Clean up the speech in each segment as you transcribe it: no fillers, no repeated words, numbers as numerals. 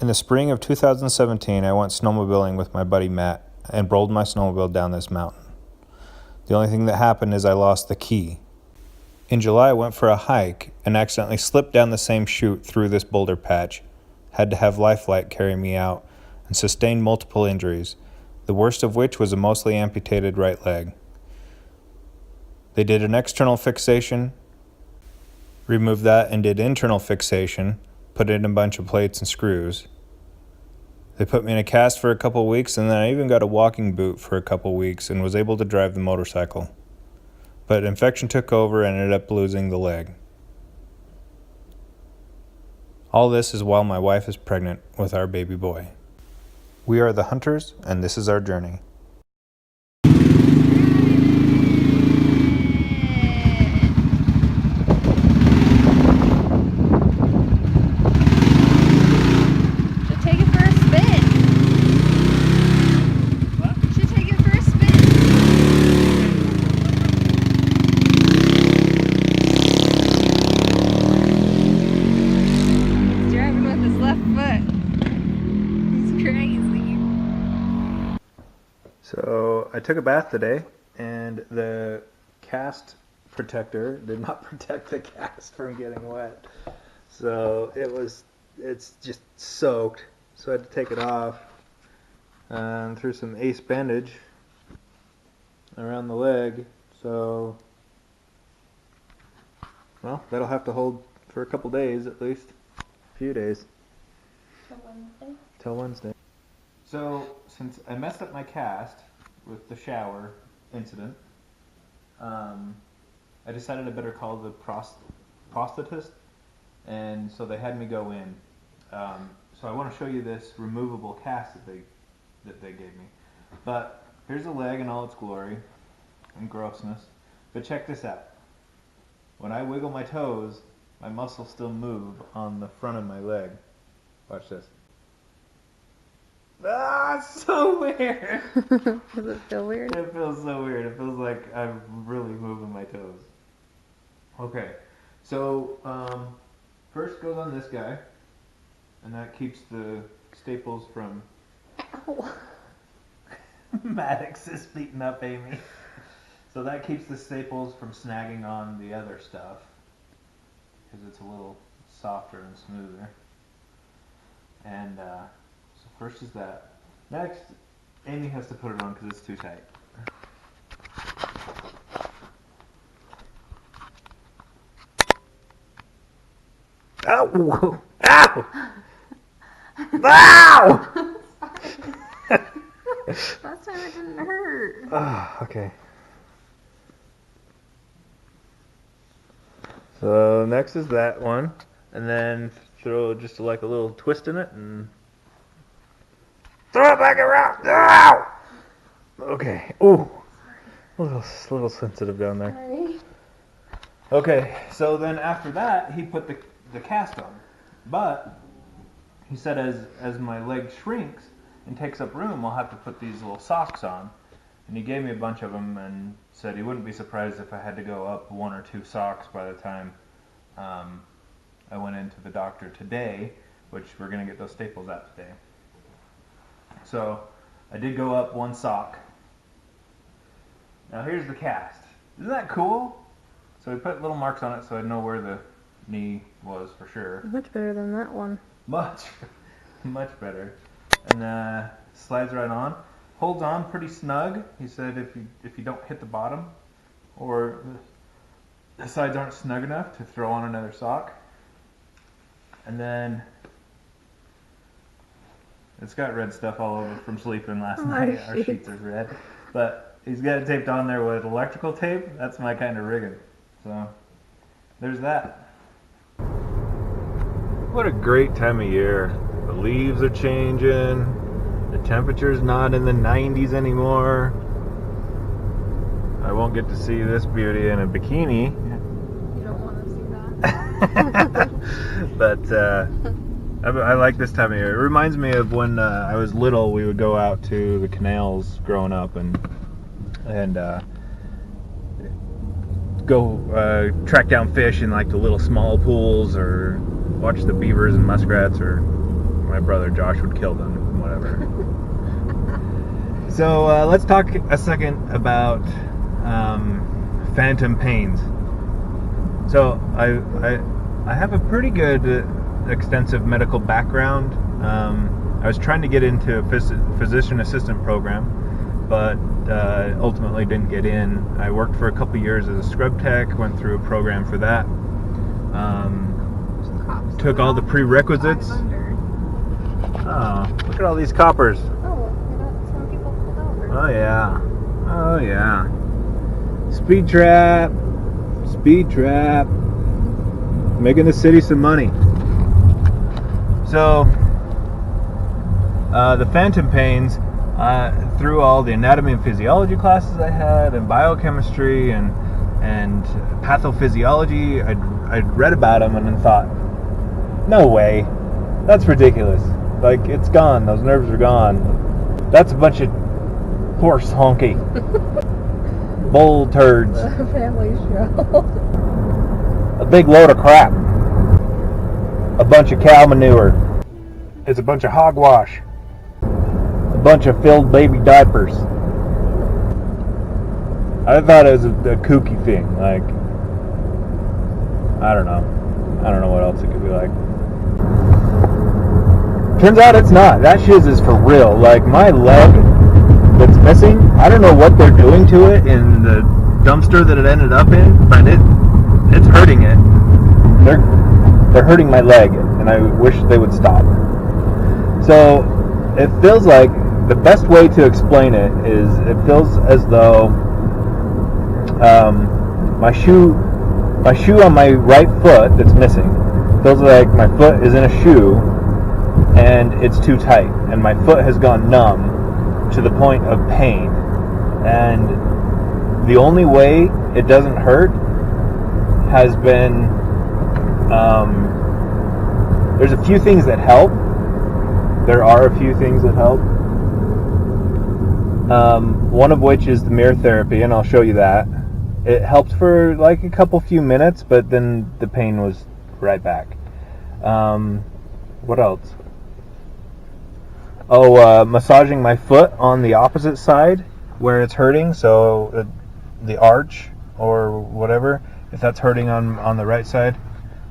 In the spring of 2017, I went snowmobiling with my buddy Matt and rolled my snowmobile down this mountain. The only thing that happened is I lost the key. In July, I went for a hike and accidentally slipped down the same chute through this boulder patch. Had to have Lifeline carry me out and sustained multiple injuries, the worst of which was a mostly amputated right leg. They did an external fixation, removed that and did internal fixation, put in a bunch of plates and screws. They put me in a cast for a couple weeks, and then I even got a walking boot for a couple weeks and was able to drive the motorcycle. But infection took over and ended up losing the leg. All this is while my wife is pregnant with our baby boy. We are the Hunters, and this is our journey. So I took a bath today, and the cast protector did not protect the cast from getting wet. So it's just soaked. So I had to take it off and threw some Ace bandage around the leg. So, well, that'll have to hold for a couple days at least, a few days. Till Wednesday. So, since I messed up my cast with the shower incident, I decided I better call the prosthetist, and so they had me go in. So I want to show you this removable cast that they gave me. But here's the leg in all its glory and grossness. But check this out. When I wiggle my toes, my muscles still move on the front of my leg. Watch this. Ah, it's so weird. Does it feel weird? It feels so weird. It feels like I'm really moving my toes. Okay, so first goes on this guy, and that keeps the staples from... Ow. Maddox is beating up Amy. So that keeps the staples from snagging on the other stuff, because it's a little softer and smoother. And so first is that. Next, Amy has to put it on because it's too tight. Ow! Ow! Ow! Last time it didn't hurt. Okay. So next is that one, and then throw just like a little twist in it and throw it back around. Ow! Okay. Ooh, a little sensitive down there. Sorry. Okay. So then after that, he put the cast on, but he said as my leg shrinks and takes up room, I'll have to put these little socks on. And he gave me a bunch of them and said he wouldn't be surprised if I had to go up 1 or 2 socks by the time I went into the doctor today, which we're going to get those staples out today. So I did go up 1 sock. Now here's the cast. Isn't that cool? So we put little marks on it so I'd know where the knee was for sure. Much better than that one. Much better. And slides right on. Holds on pretty snug. He said if you don't hit the bottom or the sides aren't snug enough to throw on another sock. And then it's got red stuff all over from sleeping last night. Our sheets are red. But he's got it taped on there with electrical tape. That's my kind of rigging. So there's that. What a great time of year. The leaves are changing. The temperature's not in the 90s anymore. I won't get to see this beauty in a bikini. You don't want to see that. But I like this time of year. It reminds me of when I was little. We would go out to the canals growing up and go track down fish in like the little small pools or watch the beavers and muskrats or my brother Josh would kill them, whatever. So let's talk a second about phantom pains. So I have a pretty good extensive medical background. I was trying to get into a physician assistant program, but ultimately didn't get in. I worked for a couple years as a scrub tech, went through a program for that. Took all the prerequisites. Oh, look at all these coppers. Oh, some people pulled over. Oh yeah. Oh yeah. Speed trap. Speed trap. Making the city some money. So, the phantom pains, through all the anatomy and physiology classes I had, and biochemistry and pathophysiology, I'd read about them and then thought, no way, that's ridiculous. Like, it's gone, those nerves are gone. That's a bunch of horse honky. Bull turds. A family show. A big load of crap. A bunch of cow manure. It's a bunch of hogwash. A bunch of filled baby diapers. I thought it was a kooky thing. Like, I don't know what else it could be like. Turns out it's not. That shiz is for real. Like, my leg that's missing, I don't know what they're doing to it in the dumpster that it ended up in, but it's hurting it. They're hurting my leg, and I wish they would stop. So it feels like the best way to explain it is it feels as though my shoe on my right foot that's missing feels like my foot is in a shoe and it's too tight, and my foot has gone numb to the point of pain. And the only way it doesn't hurt has been there's a few things that help. There are a few things that help. One of which is the mirror therapy, and I'll show you that. It helped for like a few minutes, but then the pain was right back. What else? Massaging my foot on the opposite side where it's hurting, so the arch or whatever, if that's hurting on the right side.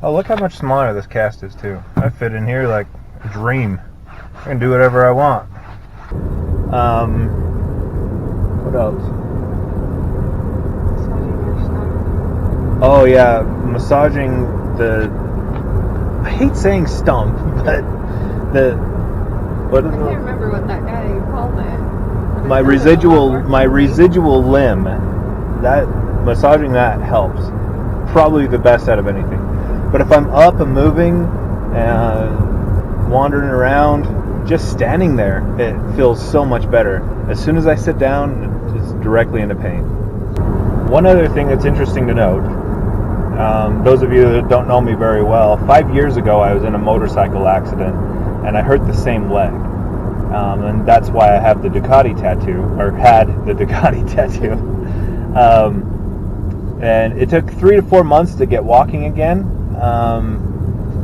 Oh, look how much smaller this cast is too. I fit in here like a dream. I can do whatever I want. What else? Massaging your stomach. Oh yeah, massaging I hate saying stump, but what is I can't remember what that guy called it. my residual limb. That massaging that helps. Probably the best out of anything. But if I'm up and moving and wandering around, just standing there, it feels so much better. As soon as I sit down, it's directly into pain. One other thing that's interesting to note, those of you that don't know me very well, 5 years ago I was in a motorcycle accident and I hurt the same leg. And that's why I have the Ducati tattoo, or had the Ducati tattoo. And it took 3 to 4 months to get walking again.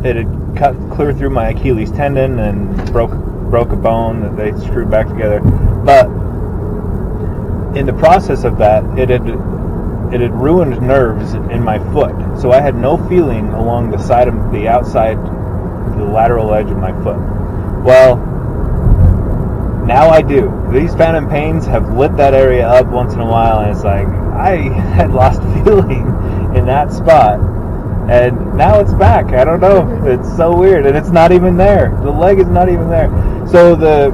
It had cut clear through my Achilles tendon and broke a bone that they screwed back together. But in the process of that, it had ruined nerves in my foot. So I had no feeling along the side of the outside, the lateral edge of my foot. Well, now I do. These phantom pains have lit that area up once in a while, and it's like I had lost feeling in that spot, and now it's back. I don't know. It's so weird, and it's not even there. The leg is not even there. So the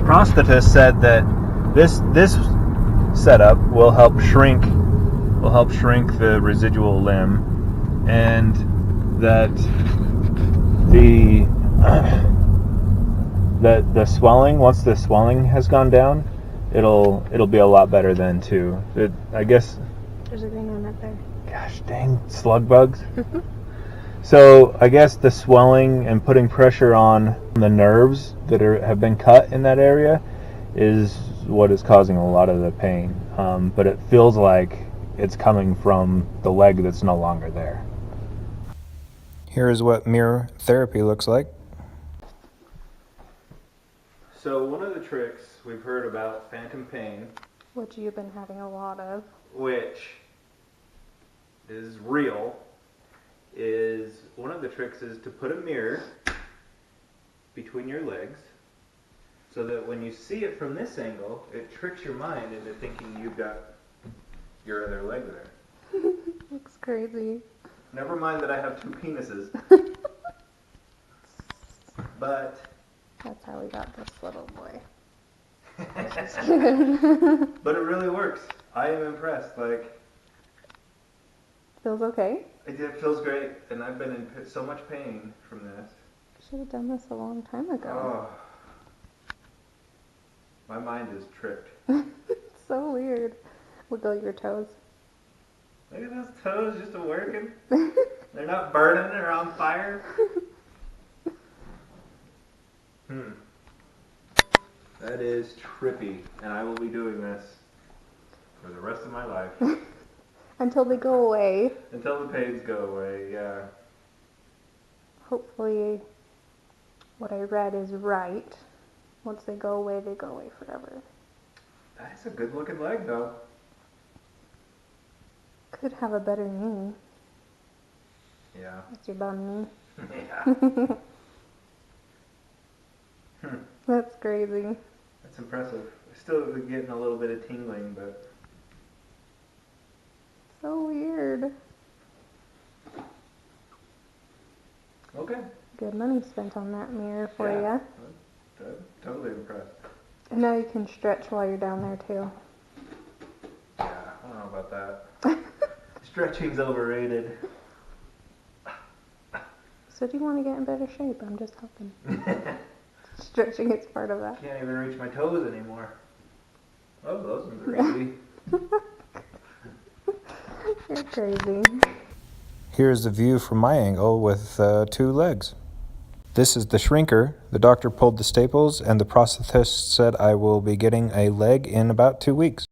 prosthetist said that this setup will help shrink the residual limb, and that the swelling, once the swelling has gone down, it'll be a lot better then too. I guess. There's a green one up there. Gosh dang, slug bugs. So I guess the swelling and putting pressure on the nerves that have been cut in that area is what is causing a lot of the pain. But it feels like it's coming from the leg that's no longer there. Here is what mirror therapy looks like. So one of the tricks we've heard about phantom pain, Which you've been having a lot of. which is real, is one of the tricks is to put a mirror between your legs so that when you see it from this angle, it tricks your mind into thinking you've got your other leg there. Looks crazy. Never mind that I have two penises. But That's how we got this little boy. but it really works. I am impressed. Like, Feels okay? it feels great, and I've been in so much pain from this. Should have done this a long time ago. Oh, my mind is tripped. It's so weird. Wiggle your toes. Look at those toes just working. They're not burning or on fire. That is trippy, and I will be doing this for the rest of my life. Until they go away. Until the pains go away, yeah. Hopefully what I read is right. Once they go away forever. That's a good looking leg, though. Could have a better knee. Yeah. That's your bum knee. Yeah. That's crazy. That's impressive. Still getting a little bit of tingling, but So weird. okay. Good money spent on that mirror for Yeah. you. I'm totally impressed. And now you can stretch while you're down there too. Yeah, I don't know about that. Stretching's overrated. So do you want to get in better shape? I'm just helping. Stretching is part of that. Can't even reach my toes anymore. Oh, those ones are easy. You're crazy. Here's the view from my angle with 2 legs. This is the shrinker. The doctor pulled the staples and the prosthetist said I will be getting a leg in about 2 weeks.